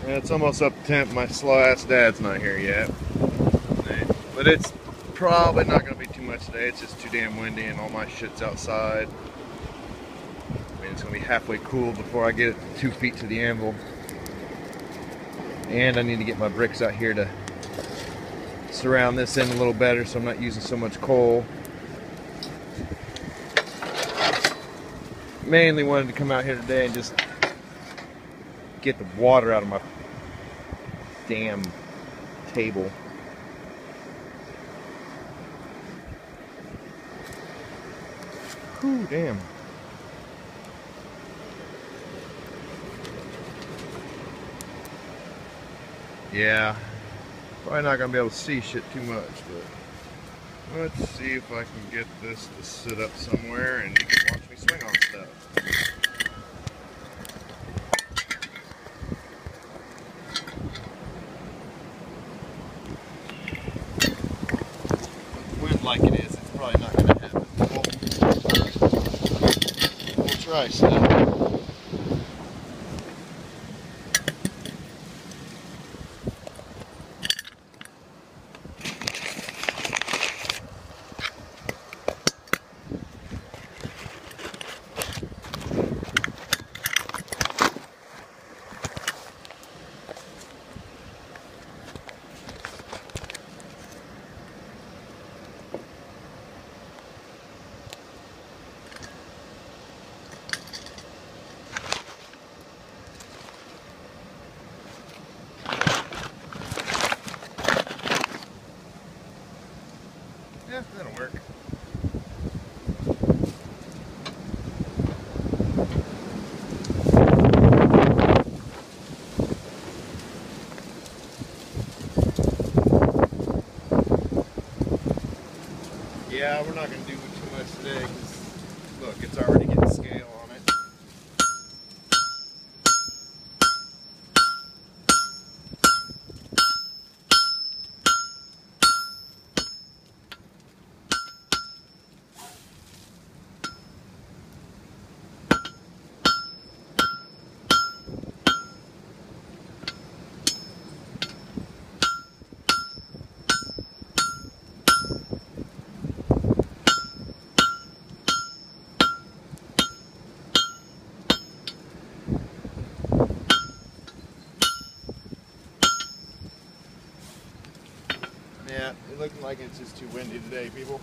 It's almost up to temp. My slow ass dad's not here yet. But it's probably not going to be too much today. It's just too damn windy and all my shit's outside. I mean, it's going to be halfway cooled before I get it 2 feet to the anvil. And I need to get my bricks out here to surround this in a little better so I'm not using so much coal. Mainly wanted to come out here today and just get the water out of my damn table. Whew, damn. Yeah, probably not gonna be able to see shit too much, but let's see if I can get this to sit up somewhere and watch me swing on stuff. Wind like it is, it's probably not gonna happen. We'll try still. Yeah, that'll work. Yeah, we're not going to do too much today because, look, it's already getting scale on it. Yeah, it looks like it's just too windy today, people.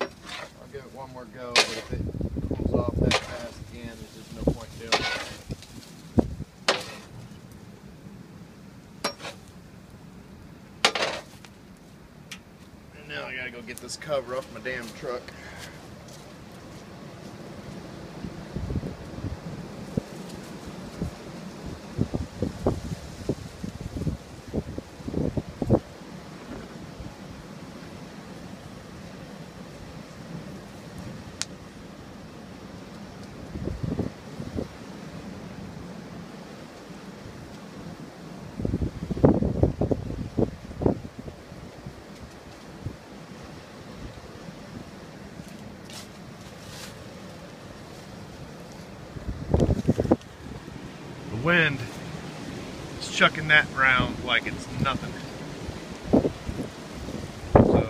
I'll give it one more go, but if it cools off that fast again, there's just no point doing it. Now I gotta go get this cover off my damn truck. Wind is chucking that around like it's nothing. So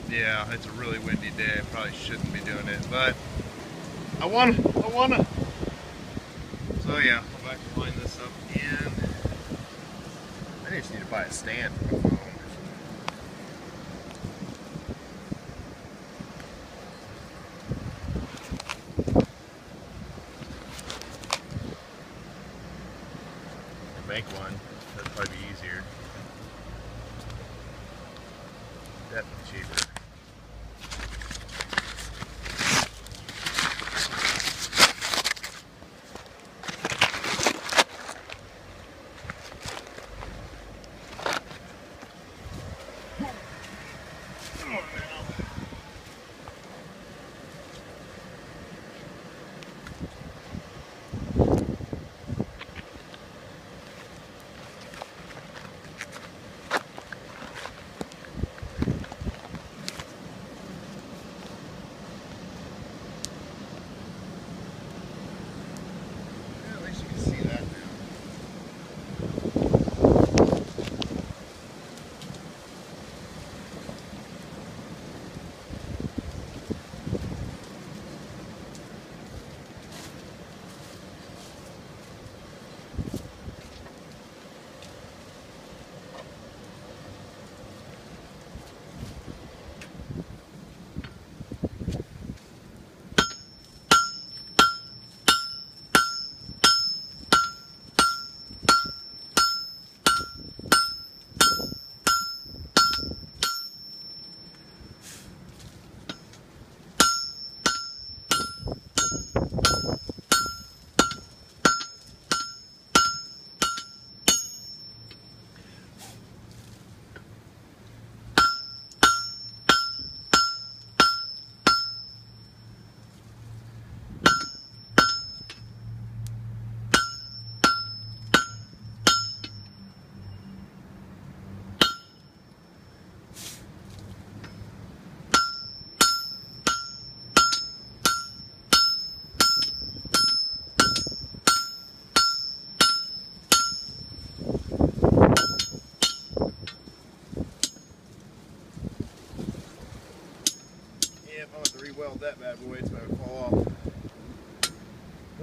yeah, it's a really windy day. I probably shouldn't be doing it, but I wanna. So yeah, I'll back to line this up again. I just need to buy a stand for my phone. Make one, that'd probably be easier. Definitely cheaper.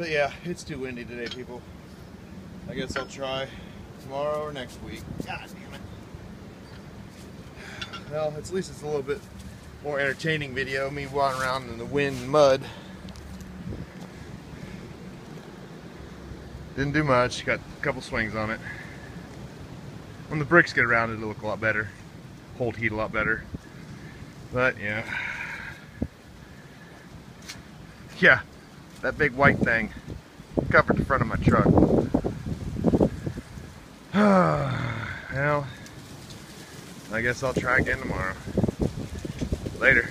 But yeah, it's too windy today, people. I guess I'll try tomorrow or next week. God damn it. Well, at least it's a little bit more entertaining video, me walking around in the wind and mud. Didn't do much, got a couple swings on it. When the bricks get around, it'll look a lot better. Hold heat a lot better. But yeah. Yeah, that big white thing covered the front of my truck. Well, I guess I'll try again tomorrow. Later.